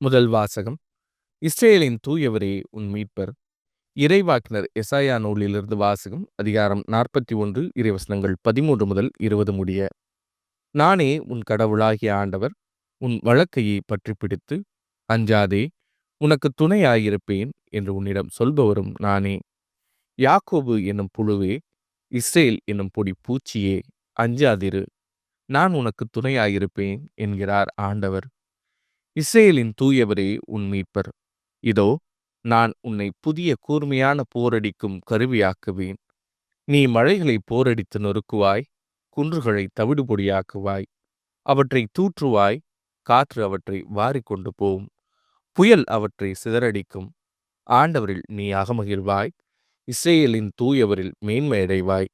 முதல் வாசகம். இஸ்ரேலின் தூயவரே உன் மீட்பர். இறைவாக்கினர் எசாயா நூலிலிருந்து வாசகம். அதிகாரம் 41 இறைவசனங்கள் 13 முதல் 20 முடிய. நானே உன் கடவுளாகிய ஆண்டவர். உன் வழக்கையை பற்றி பிடித்து அஞ்சாதே, உனக்கு துணையாயிருப்பேன் என்று உன்னிடம் சொல்பவரும் நானே. யாக்கோபு என்னும் புழுவே, இஸ்ரேல் என்னும் பொடி பூச்சியே, அஞ்சாதிரு, நான் உனக்கு துணையாயிருப்பேன் என்கிறார் ஆண்டவர். இஸ்ரேலின் தூயவரே உன் மீட்பர். இதோ, நான் உன்னை புதிய கூர்மையான போரடிக்கும் கருவியாக்குவேன். நீ மலைகளை போரடித்து நொறுக்குவாய், குன்றுகளை தவிடுபொடியாக்குவாய், அவற்றை தூற்றுவாய், காற்று அவற்றை வாரிக்கொண்டு போகும், புயல் அவற்றை சிதறடிக்கும். ஆண்டவரில் நீ அகமகிழ்வாய், இஸ்ரேலின் தூயவரில் மேன்மையடைவாய்.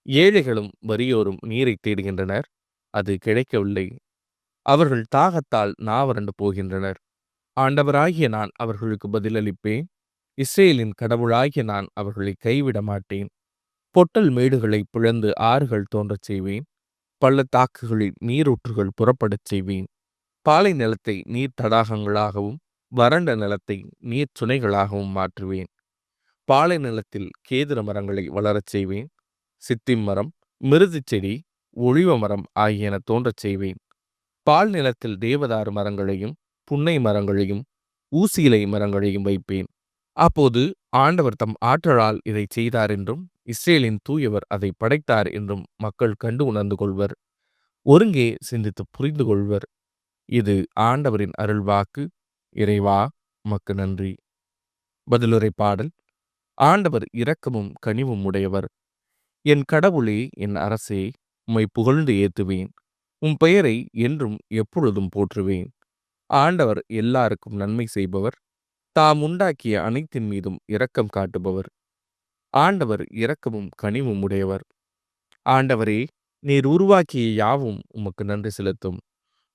ஏழைகளும் வறியோரும் நீரை தேடுகின்றனர், அது கிடைக்கவில்லை. அவர்கள் தாகத்தால் நாவறண்டு போகின்றனர். ஆண்டவராகிய நான் அவர்களுக்கு பதிலளிப்பேன். இஸ்ரேலின் கடவுளாகிய நான் அவர்களை கைவிட மாட்டேன். பொட்டல் மேடுகளை பிளந்து ஆறுகள் தோன்றச் செய்வேன். பள்ளத்தாக்குகளில் நீரூற்றுகள் புறப்படச் செய்வேன். பாலை நிலத்தை நீர் தடாகங்களாகவும் வறண்ட நிலத்தை நீர் சுனைகளாகவும் மாற்றுவேன். பாலை நிலத்தில் கேதுர மரங்களை வளரச் செய்வேன். சித்திம் மரம், மிருது செடி, ஒளிவ மரம் ஆகியன தோன்றச் செய்வேன். பால் நிலத்தில் தேவதாரு மரங்களையும் புன்னை மரங்களையும் ஊசியிலை மரங்களையும் வைப்பேன். அப்போது ஆண்டவர் தம் ஆற்றலால் இதை செய்தார் என்றும் இஸ்ரேலின் தூயவர் அதை படைத்தார் என்றும் மக்கள் கண்டு உணர்ந்து கொள்வர். ஒருங்கே சிந்தித்து புரிந்து கொள்வர். இது ஆண்டவரின் அருள்வாக்கு. இறைவா, உமக்கு நன்றி. பதிலுரை பாடல். ஆண்டவர் இரக்கமும் கனிவும் உடையவர். என் கடவுளே, என் அரசே, உம்மை புகழ்ந்து ஏத்துவேன். உம் பெயரை என்றும் எப்பொழுதும் போற்றுவேன். ஆண்டவர் எல்லாருக்கும் நன்மை செய்பவர். தாம் உண்டாக்கிய அனைத்தின் மீதும் இரக்கம் காட்டுபவர். ஆண்டவர் இரக்கமும் கனிவும் உடையவர். ஆண்டவரே, நீர் உருவாக்கிய யாவும் உமக்கு நன்றி செலுத்தும்.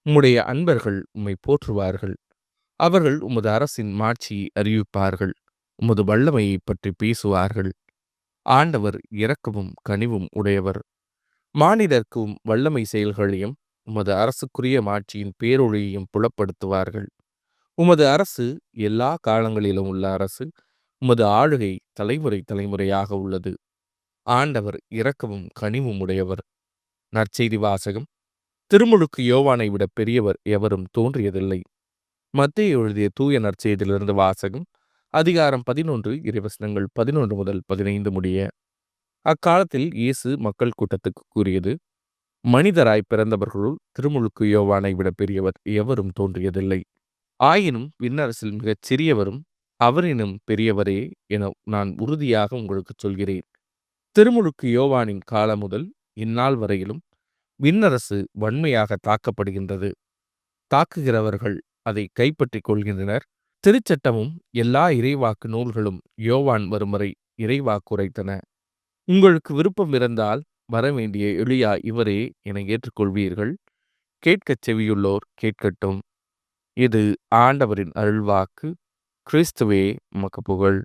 உம்முடைய அன்பர்கள் உம்மை போற்றுவார்கள். அவர்கள் உமது அரசின் மாட்சியை அறிவிப்பார்கள். உமது வல்லமையை பற்றி பேசுவார்கள். ஆண்டவர் இரக்கமும் கனிவும் உடையவர். மானிடர்க்கும் வல்லமை செயல்களையும் உமது அரசுக்குரிய மாட்சியின் பேரொழியையும் புலப்படுத்துவார்கள். உமது அரசு எல்லா காலங்களிலும் உள்ள அரசு. உமது ஆளுகை தலைமுறை தலைமுறையாக உள்ளது. ஆண்டவர் இரக்கமும் கனிவும் உடையவர். நற்செய்தி வாசகம். திருமுழுக்கு யோவானை விட பெரியவர் எவரும் தோன்றியதில்லை. மத்தேயு எழுதிய தூய நற்செய்தியிலிருந்து வாசகம். அதிகாரம் 11 இறைவசனங்கள் 11 முதல் 15 முடிய. அக்காலத்தில் இயேசு மக்கள் கூட்டத்துக்கு கூறியது, மனிதராய் பிறந்தவர்களுள் திருமுழுக்கு யோவானை விட பெரியவர் எவரும் தோன்றியதில்லை. ஆயினும் விண்ணரசில் மிகச் சிறியவரும் அவரினும் பெரியவரே என நான் உறுதியாக உங்களுக்கு சொல்கிறேன். திருமுழுக்கு யோவானின் காலம் முதல் இந்நாள் வரையிலும் விண்ணரசு வன்மையாக தாக்கப்படுகின்றது. தாக்குகிறவர்கள் அதை கைப்பற்றிக் கொள்கின்றனர். திருச்சட்டமும் எல்லா இறைவாக்கு நூல்களும் யோவான் வரும் வரை இறைவாக்குரைத்தன. உங்களுக்கு விருப்பம் இருந்தால் வரவேண்டிய எலியா இவரே என ஏற்றுக்கொள்வீர்கள். கேட்கச் செவியுள்ளோர் கேட்கட்டும். இது ஆண்டவரின் அருள்வாக்கு. கிறிஸ்துவே உமக்கு புகழ்.